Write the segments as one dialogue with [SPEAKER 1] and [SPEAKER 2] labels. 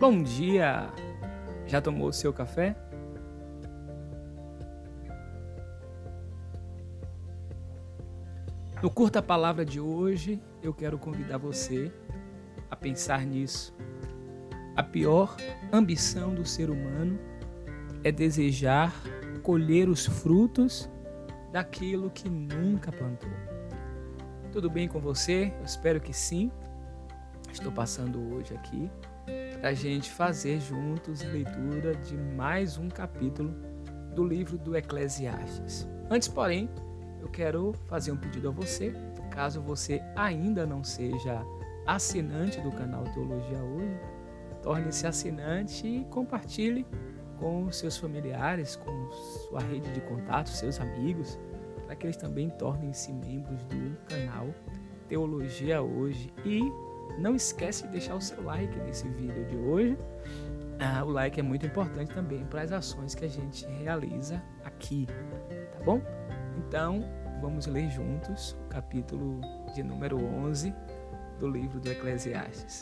[SPEAKER 1] Bom dia! Já tomou o seu café? No Curta Palavra de hoje, eu quero convidar você a pensar nisso. A pior ambição do ser humano é desejar colher os frutos daquilo que nunca plantou. Tudo bem com você? Eu espero que sim. Estou passando hoje aqui para a gente fazer juntos a leitura de mais um capítulo do livro do Eclesiastes. Antes, porém, eu quero fazer um pedido a você. Caso você ainda não seja assinante do canal Teologia Hoje, torne-se assinante e compartilhe com seus familiares, com sua rede de contatos, seus amigos, para que eles também tornem-se membros do canal Teologia Hoje. E não esquece de deixar o seu like nesse vídeo de hoje. O like é muito importante também para as ações que a gente realiza aqui, tá bom? Então, vamos ler juntos o capítulo de número 11 do livro do Eclesiastes.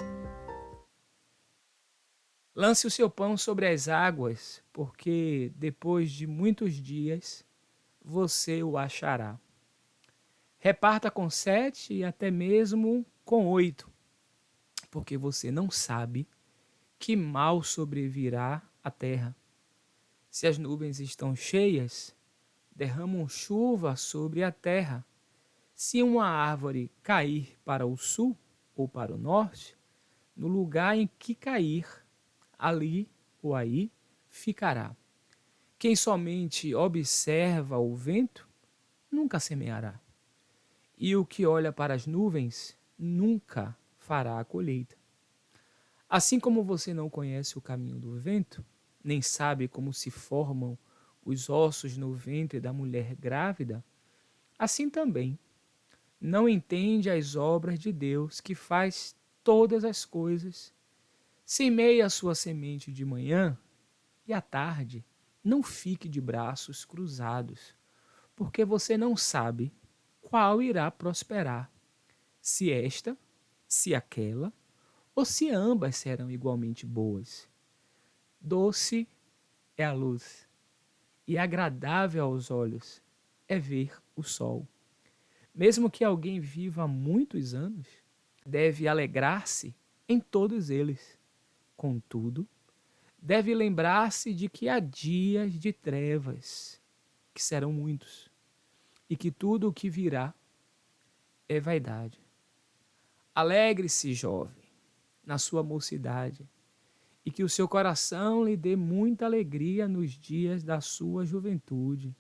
[SPEAKER 1] Lance o seu pão sobre as águas, porque depois de muitos dias você o achará. Reparta com 7 e até mesmo com 8, porque você não sabe que mal sobrevirá à terra. Se as nuvens estão cheias, derramam chuva sobre a terra. Se uma árvore cair para o sul ou para o norte, no lugar em que cair, ali ou aí ficará. Quem somente observa o vento, nunca semeará. E o que olha para as nuvens, nunca fará a colheita. Assim como você não conhece o caminho do vento, nem sabe como se formam os ossos no ventre da mulher grávida, assim também não entende as obras de Deus que faz todas as coisas. Semeie a sua semente de manhã e à tarde não fique de braços cruzados, porque você não sabe qual irá prosperar, se esta, se aquela, ou se ambas serão igualmente boas. Doce é a luz, e agradável aos olhos é ver o sol. Mesmo que alguém viva muitos anos, deve alegrar-se em todos eles. Contudo, deve lembrar-se de que há dias de trevas, que serão muitos, e que tudo o que virá é vaidade. Alegre-se, jovem, na sua mocidade, e que o seu coração lhe dê muita alegria nos dias da sua juventude.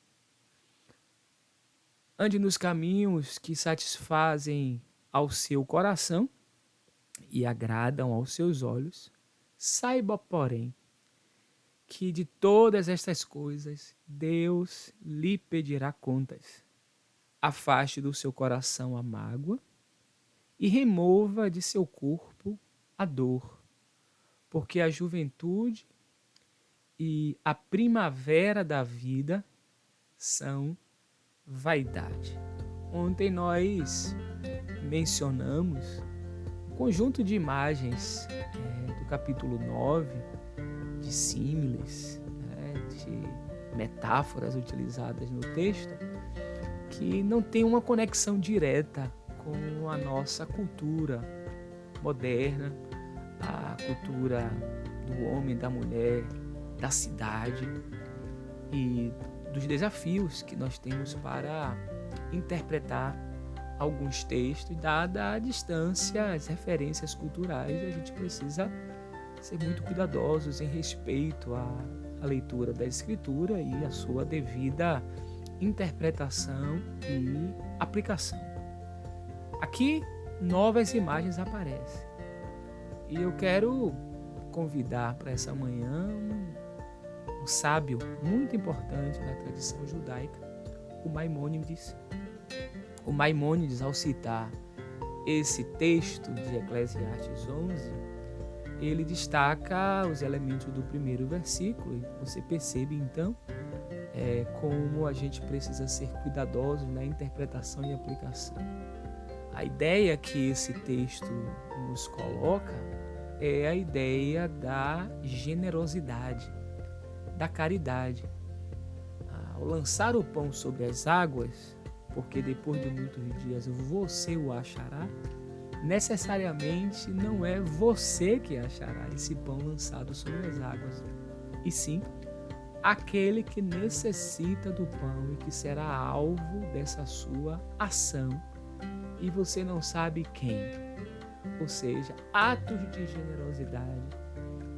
[SPEAKER 1] Ande nos caminhos que satisfazem ao seu coração e agradam aos seus olhos. Saiba, porém, que de todas estas coisas Deus lhe pedirá contas. Afaste do seu coração a mágoa e remova de seu corpo a dor, porque a juventude e a primavera da vida são vaidade. Ontem nós mencionamos um conjunto de imagens do capítulo 9, de símiles, de metáforas utilizadas no texto, que não tem uma conexão direta com a nossa cultura moderna, a cultura do homem, da mulher, da cidade e dos desafios que nós temos para interpretar alguns textos, dada a distância, as referências culturais, a gente precisa ser muito cuidadosos em respeito à leitura da Escritura e a sua devida interpretação e aplicação. Aqui, novas imagens aparecem. E eu quero convidar para essa manhã um sábio muito importante na tradição judaica, o Maimônides. O Maimônides, ao citar esse texto de Eclesiastes 11, ele destaca os elementos do primeiro versículo, e você percebe então como a gente precisa ser cuidadosos na interpretação e aplicação. A ideia que esse texto nos coloca é a ideia da generosidade, da caridade. Ao lançar o pão sobre as águas, porque depois de muitos dias você o achará, necessariamente não é você que achará esse pão lançado sobre as águas, e sim aquele que necessita do pão e que será alvo dessa sua ação, e você não sabe quem. Ou seja, atos de generosidade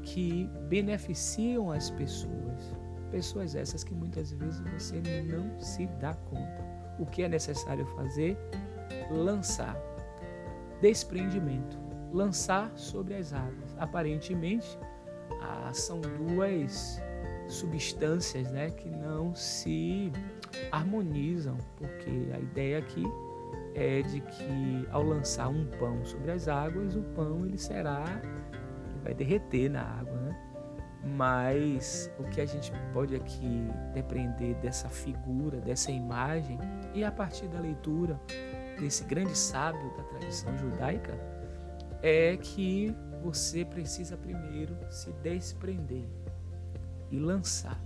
[SPEAKER 1] que beneficiam as pessoas essas que muitas vezes você não se dá conta. O que é necessário fazer? Lançar. Desprendimento. Lançar sobre as águas. Aparentemente, são duas substâncias, né, que não se harmonizam, porque a ideia aqui é de que ao lançar um pão sobre as águas, o pão ele vai derreter na água, né? Mas o que a gente pode aqui depreender dessa figura, dessa imagem, e a partir da leitura desse grande sábio da tradição judaica, é que você precisa primeiro se desprender e lançar.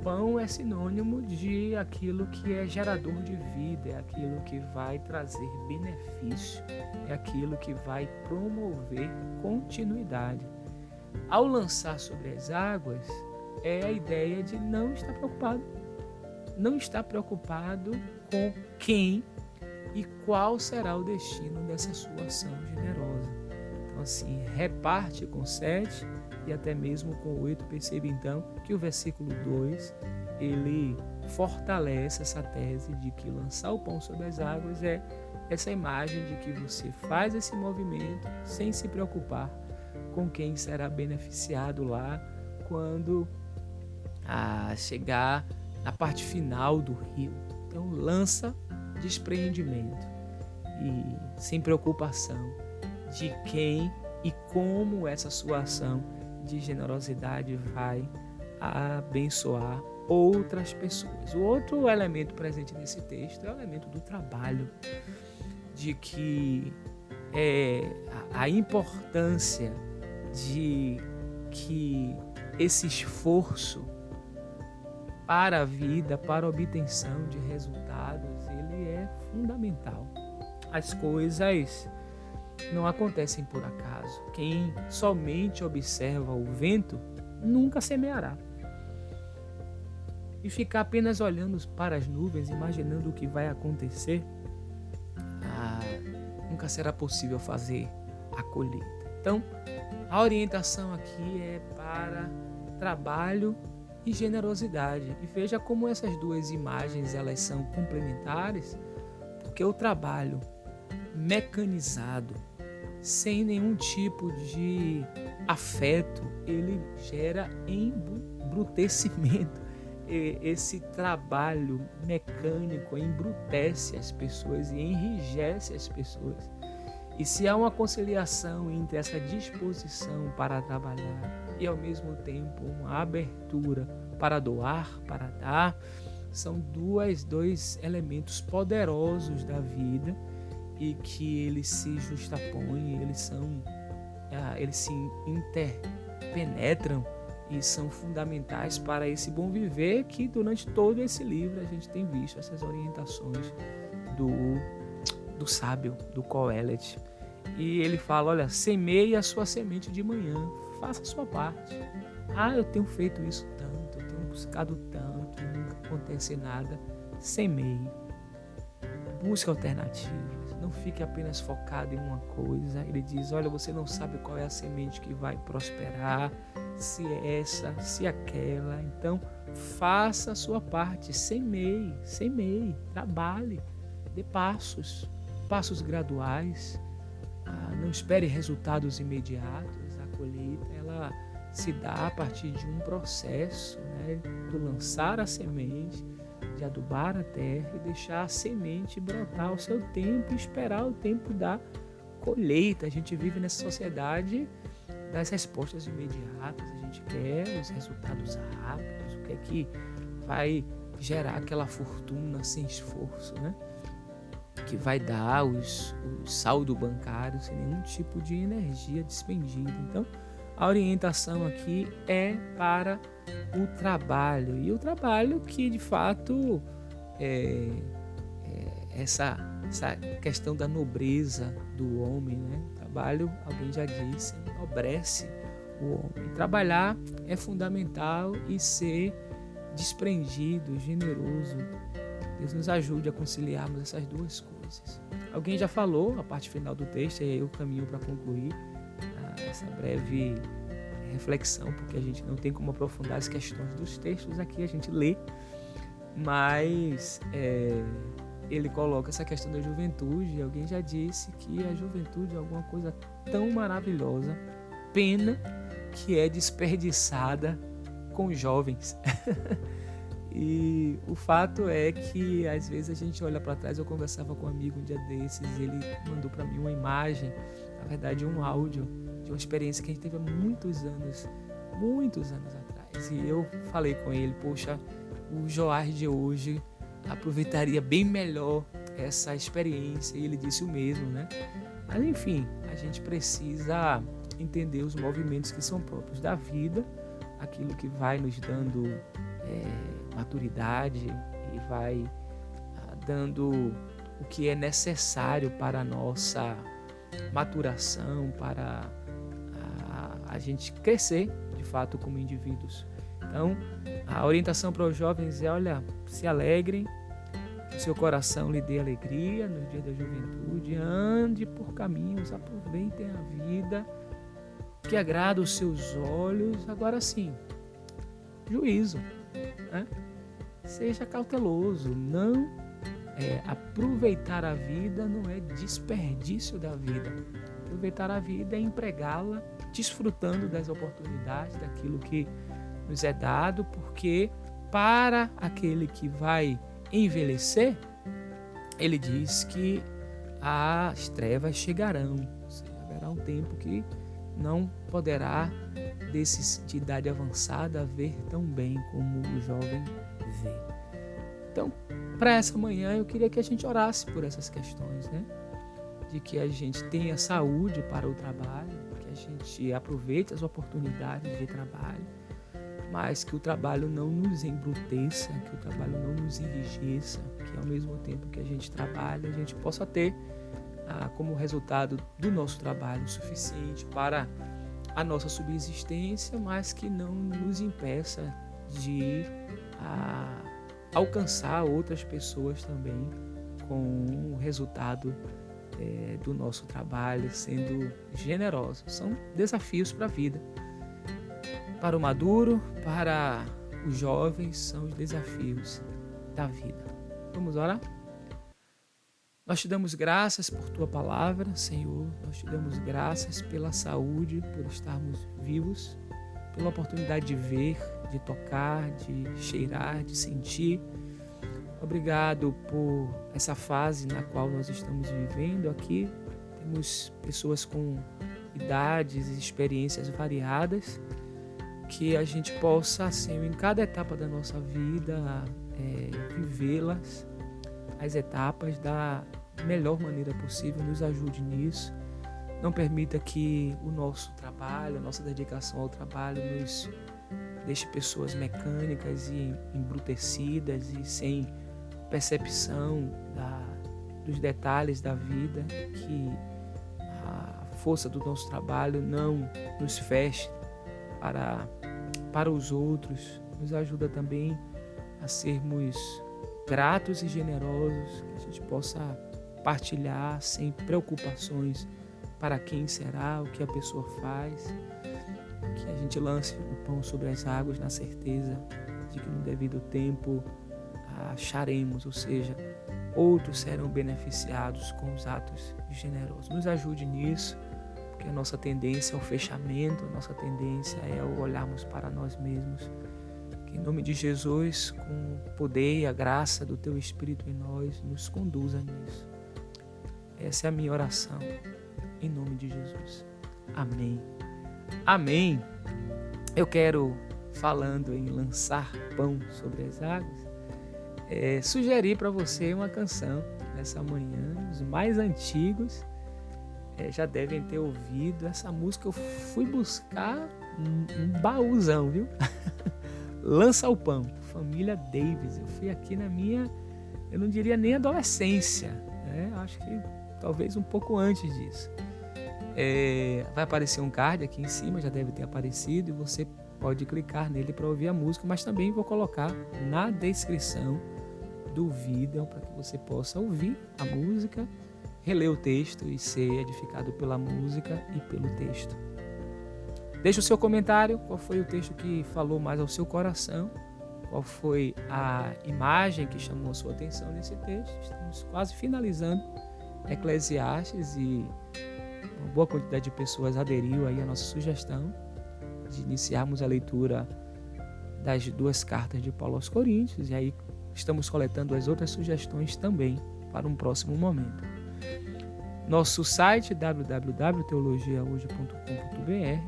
[SPEAKER 1] Pão é sinônimo de aquilo que é gerador de vida, é aquilo que vai trazer benefício, é aquilo que vai promover continuidade. Ao lançar sobre as águas, é a ideia de não estar preocupado com quem e qual será o destino dessa sua ação generosa. Então, assim, reparte com 7 e até mesmo com 8. Perceba então que o versículo 2 ele fortalece essa tese de que lançar o pão sobre as águas é essa imagem de que você faz esse movimento sem se preocupar com quem será beneficiado lá quando chegar na parte final do rio. Então lança despreendimento e sem preocupação de quem e como essa sua ação de generosidade vai abençoar outras pessoas. O outro elemento presente nesse texto é o elemento do trabalho, de que a importância de que esse esforço para a vida, para a obtenção de resultados, ele é fundamental. As coisas não acontecem por acaso. Quem somente observa o vento nunca semeará. E ficar apenas olhando para as nuvens, imaginando o que vai acontecer, nunca será possível fazer a colheita. Então, a orientação aqui é para trabalho e generosidade. E veja como essas duas imagens elas são complementares, porque o trabalho mecanizado, sem nenhum tipo de afeto, ele gera embrutecimento. Esse trabalho mecânico embrutece as pessoas e enrijece as pessoas. E se há uma conciliação entre essa disposição para trabalhar e ao mesmo tempo uma abertura para doar, para dar, são dois elementos poderosos da vida e que eles se justapõem, eles se interpenetram e são fundamentais para esse bom viver, que durante todo esse livro a gente tem visto essas orientações do sábio, do Coelet. E ele fala, olha, semeie a sua semente de manhã, faça a sua parte. Eu tenho feito isso tanto, eu tenho buscado tanto, e nunca acontece nada. Semeie, busque alternativas, não fique apenas focado em uma coisa. Ele diz, olha, você não sabe qual é a semente que vai prosperar, se é essa, se aquela. Então, faça a sua parte, semeie, trabalhe, dê passos graduais. Não espere resultados imediatos. A colheita ela se dá a partir de um processo, né, do lançar a semente, de adubar a terra e deixar a semente brotar ao seu tempo e esperar o tempo da colheita. A gente vive nessa sociedade das respostas imediatas, a gente quer os resultados rápidos, o que é que vai gerar aquela fortuna sem esforço, né? que vai dar o saldo bancário sem nenhum tipo de energia despendida. Então, a orientação aqui é para o trabalho. E o trabalho que, de fato, essa questão da nobreza do homem, né? Trabalho, alguém já disse, enobrece o homem. Trabalhar é fundamental e ser desprendido, generoso. Deus nos ajude a conciliarmos essas duas coisas. Alguém já falou a parte final do texto, e aí eu caminho para concluir essa breve reflexão, porque a gente não tem como aprofundar as questões dos textos aqui, a gente lê, mas ele coloca essa questão da juventude. Alguém já disse que a juventude é alguma coisa tão maravilhosa, pena que é desperdiçada com jovens. E o fato é que às vezes a gente olha para trás. Eu conversava com um amigo um dia desses, ele mandou para mim uma imagem, na verdade um áudio, de uma experiência que a gente teve há muitos anos atrás. E eu falei com ele, poxa, o Joás de hoje aproveitaria bem melhor essa experiência, e ele disse o mesmo, né? Mas enfim, a gente precisa entender os movimentos que são próprios da vida, aquilo que vai nos dando maturidade e vai dando o que é necessário para a nossa maturação, para a gente crescer de fato como indivíduos. Então, a orientação para os jovens é: olha, se alegrem, que o seu coração lhe dê alegria no dia da juventude, ande por caminhos, aproveitem a vida, que agrada os seus olhos. Agora sim, juízo, né? Seja cauteloso, não aproveitar a vida não é desperdício da vida. Aproveitar a vida é empregá-la desfrutando das oportunidades, daquilo que nos é dado, porque para aquele que vai envelhecer, ele diz que as trevas chegarão, ou seja, haverá um tempo que não poderá, desses de idade avançada, ver tão bem como o jovem vê. Então, para essa manhã, eu queria que a gente orasse por essas questões, né? De que a gente tenha saúde para o trabalho, que a gente aproveite as oportunidades de trabalho, mas que o trabalho não nos embruteça, que o trabalho não nos enrijeça, que ao mesmo tempo que a gente trabalha, a gente possa ter como resultado do nosso trabalho o suficiente para a nossa subsistência, mas que não nos impeça de alcançar outras pessoas também com o resultado do nosso trabalho, sendo generosos. São desafios para a vida. Para o maduro, para os jovens, são os desafios da vida. Vamos orar? Nós te damos graças por tua palavra, Senhor. Nós te damos graças pela saúde, por estarmos vivos, pela oportunidade de ver, de tocar, de cheirar, de sentir. Obrigado por essa fase na qual nós estamos vivendo aqui. Temos pessoas com idades e experiências variadas, que a gente possa, Senhor, em cada etapa da nossa vida, vivê-las, as etapas da melhor maneira possível. Nos ajude nisso. Não permita que o nosso trabalho, a nossa dedicação ao trabalho nos deixe pessoas mecânicas e embrutecidas e sem percepção dos detalhes da vida, que a força do nosso trabalho não nos feche para os outros. Nos ajuda também a sermos gratos e generosos, que a gente possa partilhar sem preocupações para quem será, o que a pessoa faz, que a gente lance o pão sobre as águas na certeza de que no devido tempo acharemos, ou seja, outros serão beneficiados com os atos generosos. Nos ajude nisso, porque a nossa tendência é o fechamento, a nossa tendência é o olharmos para nós mesmos. Que em nome de Jesus, com o poder e a graça do Teu Espírito em nós, nos conduza nisso. Essa é a minha oração, em nome de Jesus. Amém. Amém. Eu quero, falando em lançar pão sobre as águas, sugerir para você uma canção nessa manhã, os mais antigos, já devem ter ouvido essa música. Eu fui buscar um baúzão, viu? Lança o Pão, Família Davis. Eu fui aqui na minha, eu não diria nem adolescência, né? Acho que talvez um pouco antes disso. Vai aparecer um card aqui em cima, já deve ter aparecido, e você pode clicar nele para ouvir a música, mas também vou colocar na descrição do vídeo para que você possa ouvir a música, reler o texto e ser edificado pela música e pelo texto. Deixe o seu comentário, qual foi o texto que falou mais ao seu coração, qual foi a imagem que chamou a sua atenção nesse texto. Estamos quase finalizando Eclesiastes e uma boa quantidade de pessoas aderiu aí à nossa sugestão de iniciarmos a leitura das 2 cartas de Paulo aos Coríntios, e aí estamos coletando as outras sugestões também para um próximo momento. Nosso site www.teologiahoje.com.br, vem aí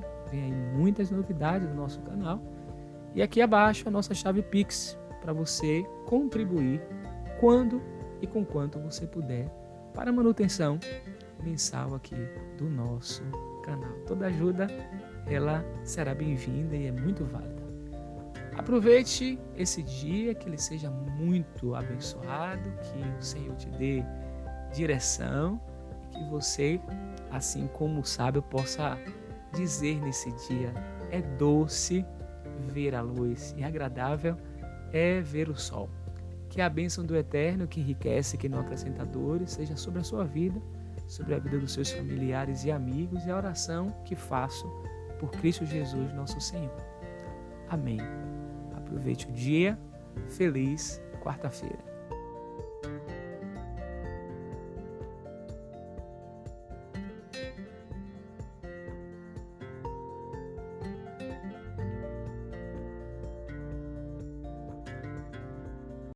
[SPEAKER 1] muitas novidades do nosso canal, e aqui abaixo a nossa chave Pix para você contribuir quando e com quanto você puder para a manutenção mensal aqui do nosso canal. Toda ajuda, ela será bem-vinda e é muito válida. Aproveite esse dia, que ele seja muito abençoado, que o Senhor te dê direção e que você, assim como o sábio, possa dizer nesse dia: é doce ver a luz e agradável é ver o sol. Que a bênção do Eterno, que enriquece, que não acrescenta dores, seja sobre a sua vida, sobre a vida dos seus familiares e amigos, e a oração que faço por Cristo Jesus, nosso Senhor. Amém. Aproveite o dia. Feliz quarta-feira.